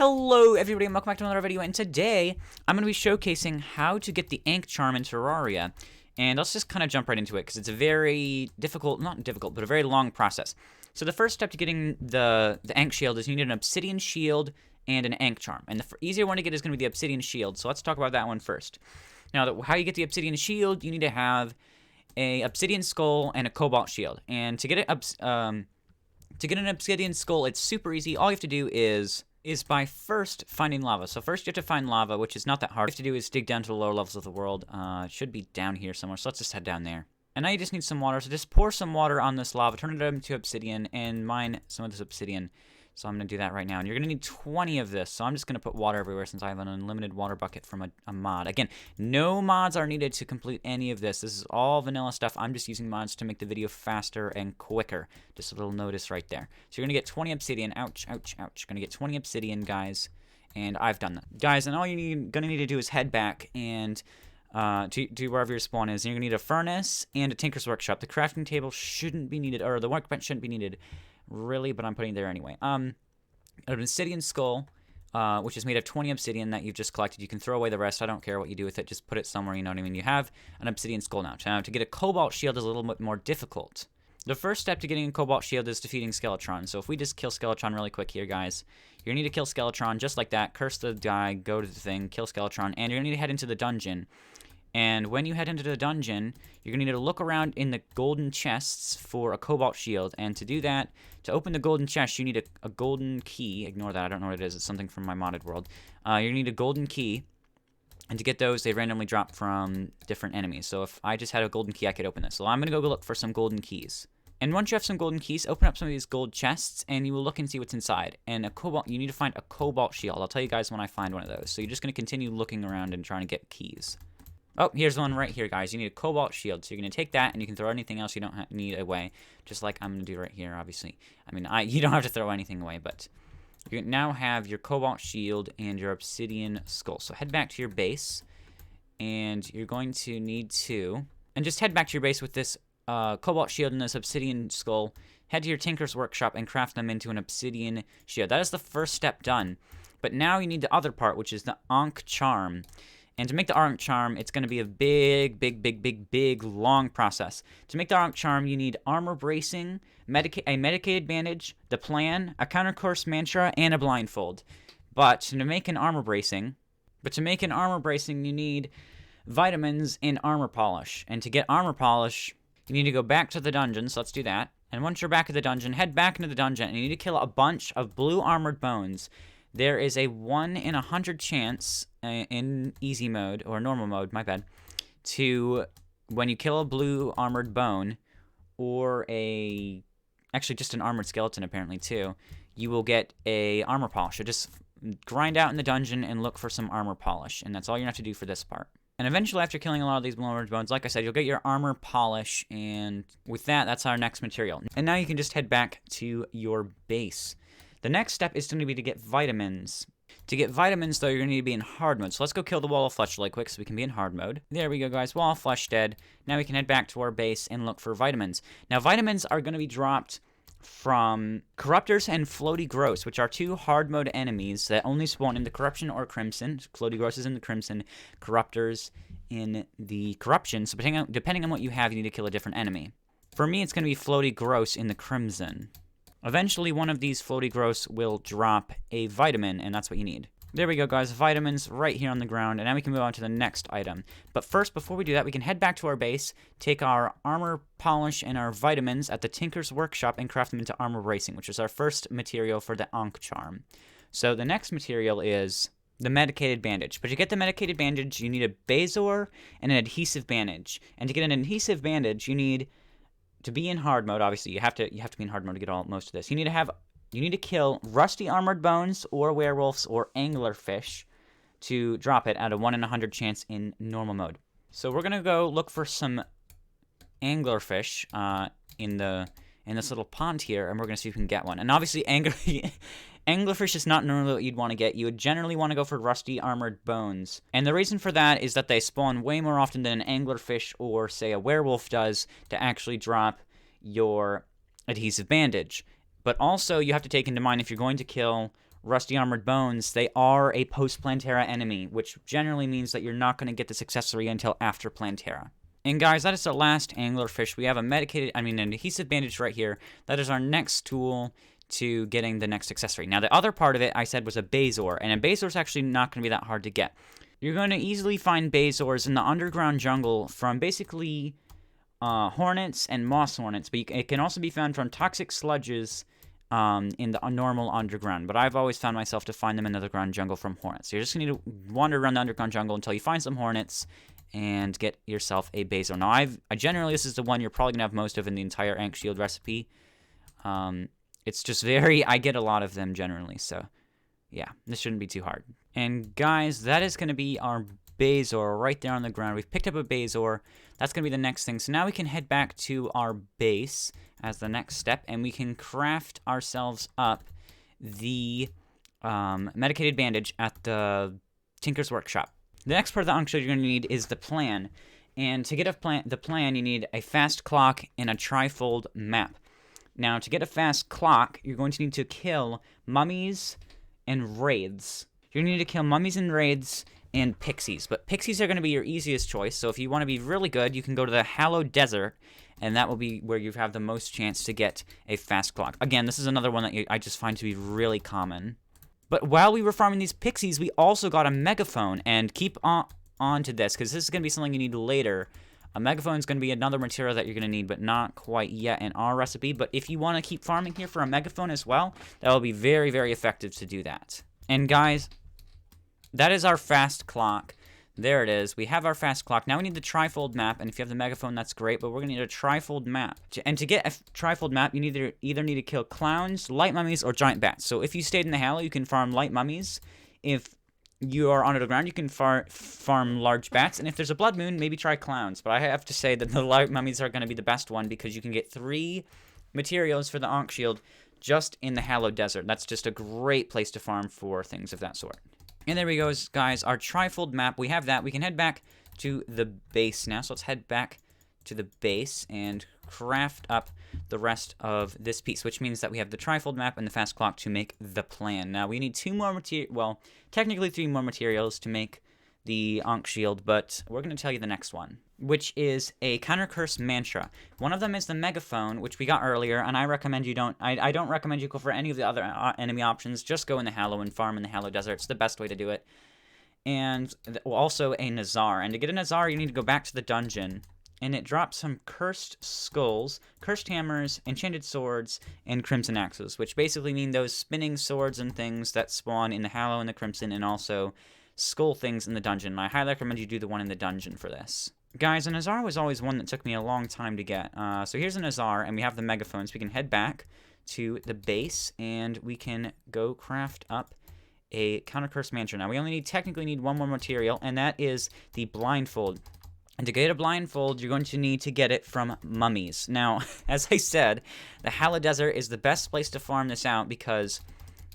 Hello everybody and welcome back to another video, and today I'm going to be showcasing how to get the Ankh Charm in Terraria. And let's just kind of jump right into it because it's a very difficult, not difficult, but a very long process. So the first step to getting the Ankh Shield is you need an Obsidian Shield and an Ankh Charm. And the easier one to get is going to be the Obsidian Shield, so let's talk about that one first. Now, how you get the Obsidian Shield, you need to have a Obsidian Skull and a Cobalt Shield. And to get an Obsidian Skull, it's super easy. All you have to do is by first finding lava. So first you have to find lava, which is not that hard. What you have to do is dig down to the lower levels of the world. It should be down here somewhere, so let's just head down there. And now you just need some water, so just pour some water on this lava, turn it into obsidian, and mine some of this obsidian. So I'm going to do that right now. And you're going to need 20 of this, so I'm just going to put water everywhere since I have an unlimited water bucket from a mod. Again, no mods are needed to complete any of this. This is all vanilla stuff. I'm just using mods to make the video faster and quicker. Just a little notice right there. So you're going to get 20 obsidian. Ouch, ouch, ouch. You're going to get 20 obsidian, guys. And I've done that. Guys, and all you're going to need to do is head back and to wherever your spawn is. And you're going to need a furnace and a tinker's workshop. The crafting table shouldn't be needed, or the workbench shouldn't be needed. Really, but I'm putting it there anyway. An obsidian skull, which is made of 20 obsidian that you've just collected. You can throw away the rest. I don't care what you do with it. Just put it somewhere, you know what I mean? You have an obsidian skull now. Now, to get a cobalt shield is a little bit more difficult. The first step to getting a cobalt shield is defeating Skeletron. So if we just kill Skeletron really quick here, guys, you're going to need to kill Skeletron just like that. Curse the guy, go to the thing, kill Skeletron, and you're going to need to head into the dungeon. And when you head into the dungeon, you're going to need to look around in the golden chests for a cobalt shield. And to do that, to open the golden chest, you need a golden key. Ignore that, I don't know what it is. It's something from my modded world. You're going to need a golden key. And to get those, they randomly drop from different enemies. So if I just had a golden key, I could open this. So I'm going to go look for some golden keys. And once you have some golden keys, open up some of these gold chests, and you will look and see what's inside. And you need to find a cobalt shield. I'll tell you guys when I find one of those. So you're just going to continue looking around and trying to get keys. Oh, here's one right here, guys. You need a cobalt shield. So you're going to take that, and you can throw anything else you don't need away, just like I'm going to do right here, obviously. I mean, you don't have to throw anything away, but you now have your cobalt shield and your obsidian skull. So head back to your base, and you're going to need to... And just head back to your base with this cobalt shield and this obsidian skull. Head to your tinker's workshop and craft them into an obsidian shield. That is the first step done. But now you need the other part, which is the Ankh Charm. And to make the Ankh Charm, it's going to be a big, long process. To make the Ankh Charm, you need armor bracing, a medicated bandage, the plan, a counter course mantra, and a blindfold. But to make an armor bracing, you need vitamins and armor polish. And to get armor polish, you need to go back to the dungeon, so let's do that. And once you're back at the dungeon, head back into the dungeon, and you need to kill a bunch of blue armored bones. There is a 1 in 100 chance in easy mode, or normal mode, my bad, to when you kill a blue armored bone, or actually just an armored skeleton apparently too, you will get a armor polish. So just grind out in the dungeon and look for some armor polish, and that's all you have to do for this part. And eventually, after killing a lot of these blue armored bones, like I said, you'll get your armor polish, and with that, that's our next material. And now you can just head back to your base. The next step is going to be to get vitamins. To get vitamins, though, you're going to need to be in hard mode. So let's go kill the wall of flesh really quick so we can be in hard mode. There we go, guys. Wall of flesh dead. Now we can head back to our base and look for vitamins. Now, vitamins are going to be dropped from Corruptors and Floaty Gross, which are two hard mode enemies that only spawn in the Corruption or Crimson. Floaty Gross is in the Crimson, Corruptors in the Corruption. So depending on what you have, you need to kill a different enemy. For me, it's going to be Floaty Gross in the Crimson. Eventually, one of these Floaty Gross will drop a vitamin, and that's what you need. There we go, guys. Vitamins right here on the ground, and now we can move on to the next item. But first, before we do that, we can head back to our base, take our armor polish and our vitamins at the Tinker's Workshop, and craft them into armor bracing, which is our first material for the Ankh Charm. So the next material is the Medicated Bandage. But to get the Medicated Bandage, you need a Bazor and an Adhesive Bandage. And to get an Adhesive Bandage, you need... To be in hard mode, obviously, you have to be in hard mode to get most of this. You need to kill rusty armored bones, or werewolves, or anglerfish to drop it at a 1 in 100 chance in normal mode. So we're gonna go look for some anglerfish in this little pond here, and we're gonna see if we can get one. And obviously, anglerfish is not normally what you'd want to get. You would generally want to go for rusty armored bones. And the reason for that is that they spawn way more often than an anglerfish or, say, a werewolf does to actually drop your adhesive bandage. But also, you have to take into mind, if you're going to kill Rusty Armored Bones, they are a post-Plantera enemy, which generally means that you're not going to get this accessory until after Plantera. And guys, that is the last anglerfish. We have an adhesive bandage right here. That is our next tool to getting the next accessory. Now, the other part of it, I said, was a Bazor, and a Bazor is actually not going to be that hard to get. You're going to easily find Bazors in the underground jungle from basically hornets and moss hornets, but it can also be found from toxic sludges in the normal underground. But I've always found myself to find them in the underground jungle from hornets. So you're just going to need to wander around the underground jungle until you find some hornets and get yourself a Bazor. Now, generally, this is the one you're probably going to have most of in the entire Ankh Shield recipe. It's just I get a lot of them generally, so yeah, this shouldn't be too hard. And guys, that is going to be our Bazor right there on the ground. We've picked up a Bazor. That's going to be the next thing. So now we can head back to our base as the next step, and we can craft ourselves up the Medicated Bandage at the Tinker's Workshop. The next part of the Ankh Shield you're going to need is the plan. And to get the plan, you need a fast clock and a trifold map. Now, to get a fast clock, you're going to need to kill mummies and wraiths. You're going to need to kill mummies and wraiths and pixies. But pixies are going to be your easiest choice. So if you want to be really good, you can go to the Hallowed Desert, and that will be where you have the most chance to get a fast clock. Again, this is another one that I just find to be really common. But while we were farming these pixies, we also got a megaphone. And keep on to this, because this is going to be something you need later. A megaphone is going to be another material that you're going to need, but not quite yet in our recipe. But if you want to keep farming here for a megaphone as well, that will be very, very effective to do that. And guys, that is our fast clock. There it is. We have our fast clock. Now we need the trifold map, and if you have the megaphone, that's great, but we're going to need a trifold map. And to get a trifold map, you either need to kill clowns, light mummies, or giant bats. So if you stayed in the Hallow, you can farm light mummies. If you are under the ground, you can farm large bats, and if there's a blood moon, maybe try clowns. But I have to say that the light mummies are going to be the best one, because you can get 3 materials for the Ankh Shield just in the Hallowed Desert. That's just a great place to farm for things of that sort. And there we go, guys, our trifold map. We have that. We can head back to the base now. So let's head back to the base and craft up the rest of this piece, which means that we have the trifold map and the fast clock to make the plan. Now, we need 2 more technically 3 more materials to make the Ankh Shield, but we're going to tell you the next one, which is a counter curse mantra. One of them is the megaphone, which we got earlier, and I recommend you don't. I don't recommend you go for any of the other enemy options. Just go in the Hallow and farm in the Hallow Desert. It's the best way to do it. And also a Nazar. And to get a Nazar, you need to go back to the dungeon, and it drops some cursed skulls, cursed hammers, enchanted swords, and crimson axes, which basically mean those spinning swords and things that spawn in the Hallow and the Crimson, and also skull things in the dungeon. I highly recommend you do the one in the dungeon for this. Guys, a Nazar was always one that took me a long time to get. So here's a Nazar, and we have the megaphones. We can head back to the base, and we can go craft up a counter curse mantra. Now, we technically need 1 more material, and that is the blindfold. And to get a blindfold, you're going to need to get it from mummies. Now, as I said, the Hallowed Desert is the best place to farm this out, because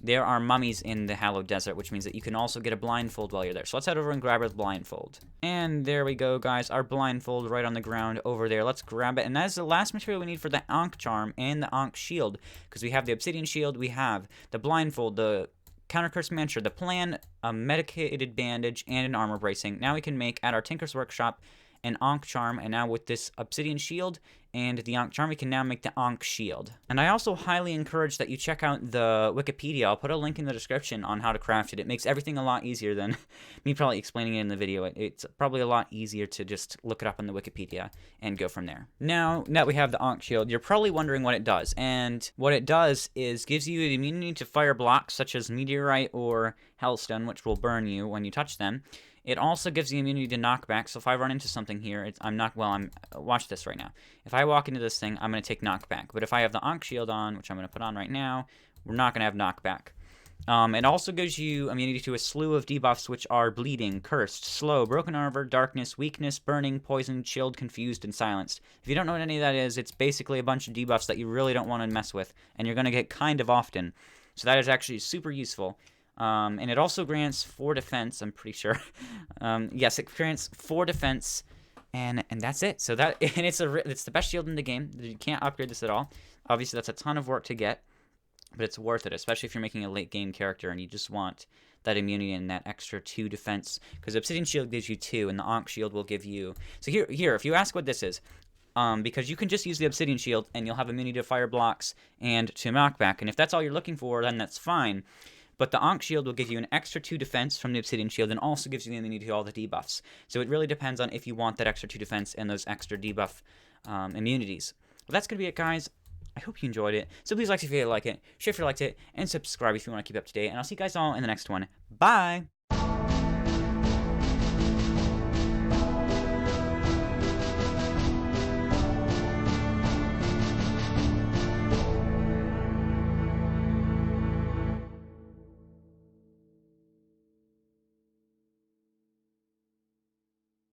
there are mummies in the Hallowed Desert, which means that you can also get a blindfold while you're there. So let's head over and grab our blindfold. And there we go, guys. Our blindfold right on the ground over there. Let's grab it. And that is the last material we need for the Ankh Charm and the Ankh Shield, because we have the Obsidian Shield, we have the blindfold, the counter curse mantra, the plan, a medicated bandage, and an armor bracing. Now we can make at our Tinker's Workshop an Ankh Charm, and now with this Obsidian Shield and the Ankh Charm, we can now make the Ankh Shield. And I also highly encourage that you check out the Wikipedia. I'll put a link in the description on how to craft it. It makes everything a lot easier than me probably explaining it in the video. It's probably a lot easier to just look it up on the Wikipedia and go from there. Now that we have the Ankh Shield, you're probably wondering what it does. And what it does is gives you immunity to fire blocks such as meteorite or hellstone, which will burn you when you touch them. It also gives you immunity to knockback, so if I run into something here, watch this right now. If I walk into this thing, I'm going to take knockback. But if I have the Ankh Shield on, which I'm going to put on right now, we're not going to have knockback. It also gives you immunity to a slew of debuffs, which are bleeding, cursed, slow, broken armor, darkness, weakness, burning, poison, chilled, confused, and silenced. If you don't know what any of that is, it's basically a bunch of debuffs that you really don't want to mess with, and you're going to get kind of often. So that is actually super useful. And it also grants 4 defense, I'm pretty sure. Yes, it grants 4 defense, and that's it. So it's the best shield in the game. You can't upgrade this at all. Obviously, that's a ton of work to get. but it's worth it, especially if you're making a late game character and you just want that immunity and that extra 2 defense, because Obsidian Shield gives you 2, and the Ankh Shield will give you... So here, if you ask what this is, because you can just use the Obsidian Shield, and you'll have immunity to fire blocks and to knockback, and if that's all you're looking for, then that's fine. But the Ankh Shield will give you an extra 2 defense from the Obsidian Shield, and also gives you the immunity to all the debuffs. So it really depends on if you want that extra 2 defense and those extra debuff immunities. Well, that's going to be it, guys. I hope you enjoyed it. So please like if you like it, share if you liked it, and subscribe if you want to keep up to date. And I'll see you guys all in the next one. Bye!